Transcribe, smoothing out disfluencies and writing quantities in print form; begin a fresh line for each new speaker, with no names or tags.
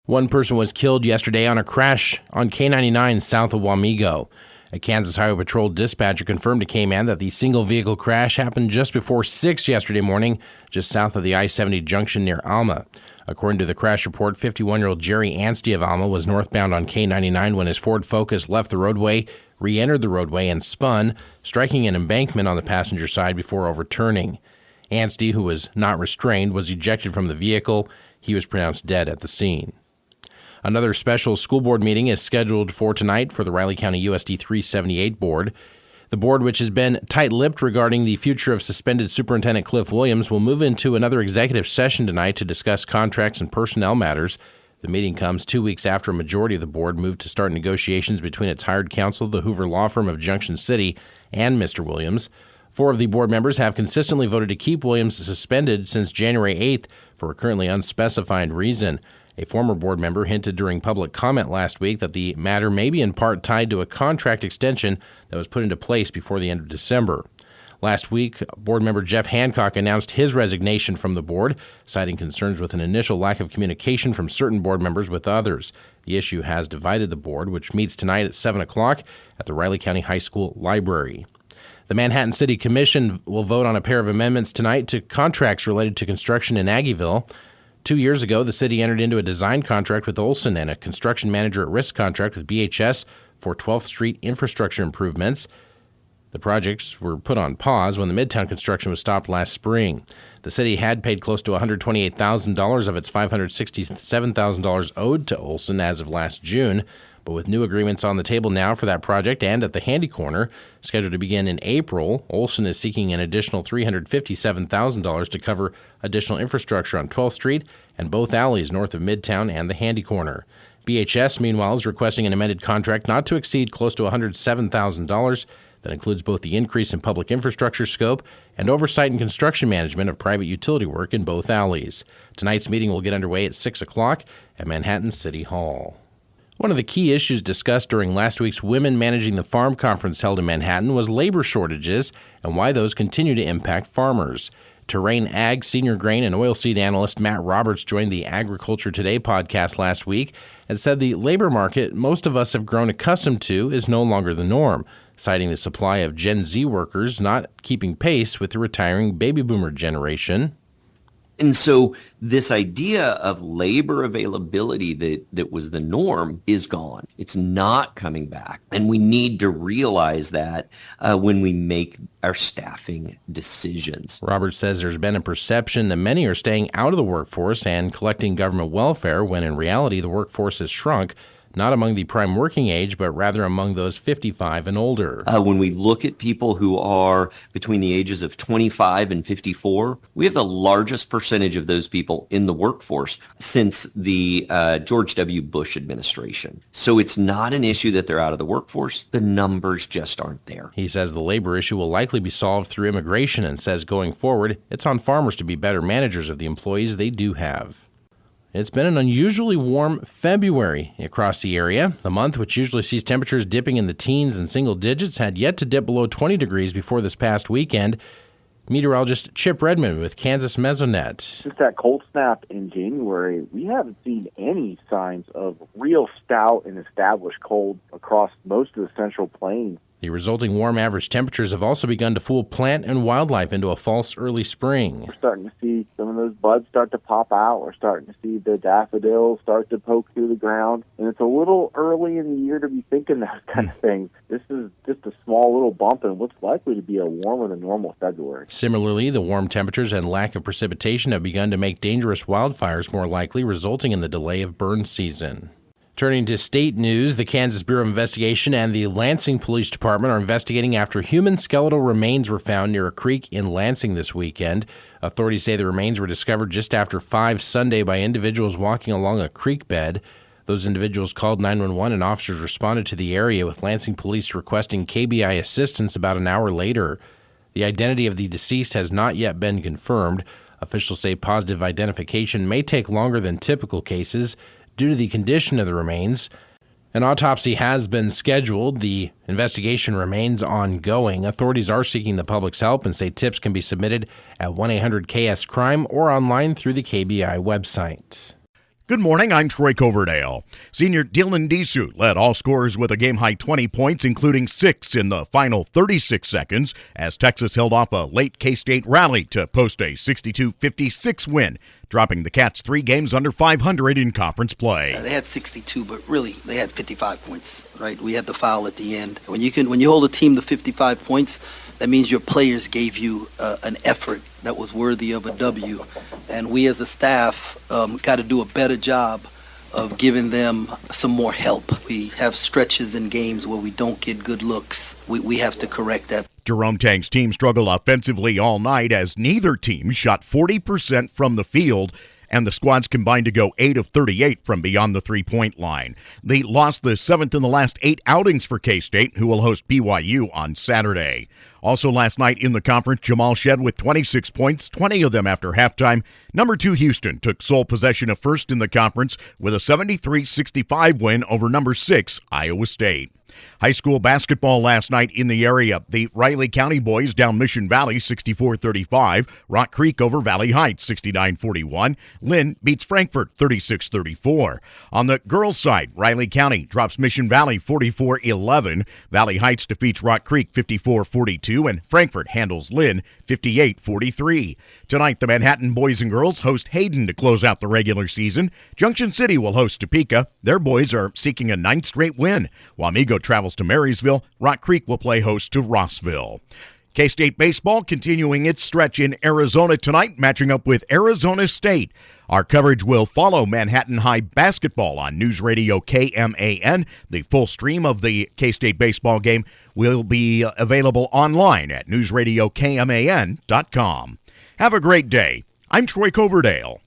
One person was killed yesterday on a crash on K-99 south of Wamego. A Kansas Highway Patrol dispatcher confirmed to K-Man that the single-vehicle crash happened just before 6 yesterday morning, just south of the I-70 junction near Alma. According to the crash report, 51-year-old Jerry Anstey of Alma was northbound on K-99 when his Ford Focus left the roadway, re-entered the roadway, and spun, striking an embankment on the passenger side before overturning. Anstey, who was not restrained, was ejected from the vehicle. He was pronounced dead at the scene. Another special school board meeting is scheduled for tonight for the Riley County USD 378 board. The board, which has been tight-lipped regarding the future of suspended Superintendent Cliff Williams, will move into another executive session tonight to discuss contracts and personnel matters. The meeting comes 2 weeks after a majority of the board moved to start negotiations between its hired counsel, the Hoover Law Firm of Junction City, and Mr. Williams. 4 of the board members have consistently voted to keep Williams suspended since January 8th for a currently unspecified reason. A former board member hinted during public comment last week that the matter may be in part tied to a contract extension that was put into place before the end of December. Last week, board member Jeff Hancock announced his resignation from the board, citing concerns with an initial lack of communication from certain board members with others. The issue has divided the board, which meets tonight at 7 o'clock at the Riley County High School Library. The Manhattan City Commission will vote on a pair of amendments tonight to contracts related to construction in Aggieville. 2 years ago, the city entered into a design contract with Olson and a construction manager at risk contract with BHS for 12th Street infrastructure improvements. The projects were put on pause when the Midtown construction was stopped last spring. The city had paid close to $128,000 of its $567,000 owed to Olson as of last June. But with new agreements on the table now for that project and at the Handy Corner, scheduled to begin in April, Olson is seeking an additional $357,000 to cover additional infrastructure on 12th Street and both alleys north of Midtown and the Handy Corner. BHS, meanwhile, is requesting an amended contract not to exceed close to $107,000 that includes both the increase in public infrastructure scope and oversight and construction management of private utility work in both alleys. Tonight's meeting will get underway at 6 o'clock at Manhattan City Hall. One of the key issues discussed during last week's Women Managing the Farm conference held in Manhattan was labor shortages and why those continue to impact farmers. Terrain Ag senior grain and oilseed analyst Matt Roberts joined the Agriculture Today podcast last week and said the labor market most of us have grown accustomed to is no longer the norm, citing the supply of Gen Z workers not keeping pace with the retiring baby boomer generation.
And so this idea of labor availability that was the norm is gone. It's not coming back. And we need to realize that when we make our staffing decisions.
Roberts says there's been a perception that many are staying out of the workforce and collecting government welfare when in reality the workforce has shrunk, not among the prime working age, but rather among those 55 and older.
When we look at people who are between the ages of 25 and 54, we have the largest percentage of those people in the workforce since the George W. Bush administration. So it's not an issue that they're out of the workforce. The numbers just aren't there.
He says the labor issue will likely be solved through immigration and says going forward, it's on farmers to be better managers of the employees they do have. It's been an unusually warm February across the area. The month, which usually sees temperatures dipping in the teens and single digits, had yet to dip below 20 degrees before this past weekend. Meteorologist Chip Redmond with Kansas Mesonet.
Since that cold snap in January, we haven't seen any signs of real stout and established cold across most of the Central Plains.
The resulting warm average temperatures have also begun to fool plant and wildlife into a false early spring.
We're starting to see some of those buds start to pop out. We're starting to see the daffodils start to poke through the ground. And it's a little early in the year to be thinking that kind of thing. This is just a small little bump in what's likely to be a warmer than normal February.
Similarly, the warm temperatures and lack of precipitation have begun to make dangerous wildfires more likely, resulting in the delay of burn season. Turning to state news, the Kansas Bureau of Investigation and the Lansing Police Department are investigating after human skeletal remains were found near a creek in Lansing this weekend. Authorities say the remains were discovered just after 5 Sunday by individuals walking along a creek bed. Those individuals called 911 and officers responded to the area, with Lansing police requesting KBI assistance about an hour later. The identity of the deceased has not yet been confirmed. Officials say positive identification may take longer than typical cases due to the condition of the remains. An autopsy has been scheduled. The investigation remains ongoing. Authorities are seeking the public's help and say tips can be submitted at 1-800-KS-CRIME or online through the KBI website.
Good morning, I'm Troy Coverdale. Senior Dylan Disu led all scorers with a game-high 20 points, including 6 in the final 36 seconds, as Texas held off a late K-State rally to post a 62-56 win, dropping the Cats 3 games under 500 in conference play.
They had 62, but really they had 55 points, right? We had the foul at the end. When you hold a team to 55 points, that means your players gave you an effort that was worthy of a W. And we as a staff got to do a better job of giving them some more help. We have stretches in games where we don't get good looks. We have to correct that.
Jerome Tang's team struggled offensively all night as neither team shot 40% from the field, and the squads combined to go 8 of 38 from beyond the three-point line. They lost the 7th in the last 8 outings for K-State, who will host BYU on Saturday. Also last night in the conference, Jamal Shed with 26 points, 20 of them after halftime. Number 2 Houston took sole possession of first in the conference with a 73-65 win over number 6 Iowa State. High school basketball last night in the area. The Riley County boys down Mission Valley 64-35. Rock Creek over Valley Heights 69-41. Lynn beats Frankfort 36-34. On the girls' side, Riley County drops Mission Valley 44-11. Valley Heights defeats Rock Creek 54-42, and Frankfort handles Lynn 58-43. Tonight, the Manhattan boys and girls host Hayden to close out the regular season. Junction City will host Topeka. Their boys are seeking a 9th straight win. Wamego travels to Marysville. Rock Creek will play host to Rossville. K-State baseball continuing its stretch in Arizona tonight, matching up with Arizona State. Our coverage will follow Manhattan High basketball on News Radio KMAN. The full stream of the K-State baseball game will be available online at newsradiokman.com. Have a great day. I'm Troy Coverdale.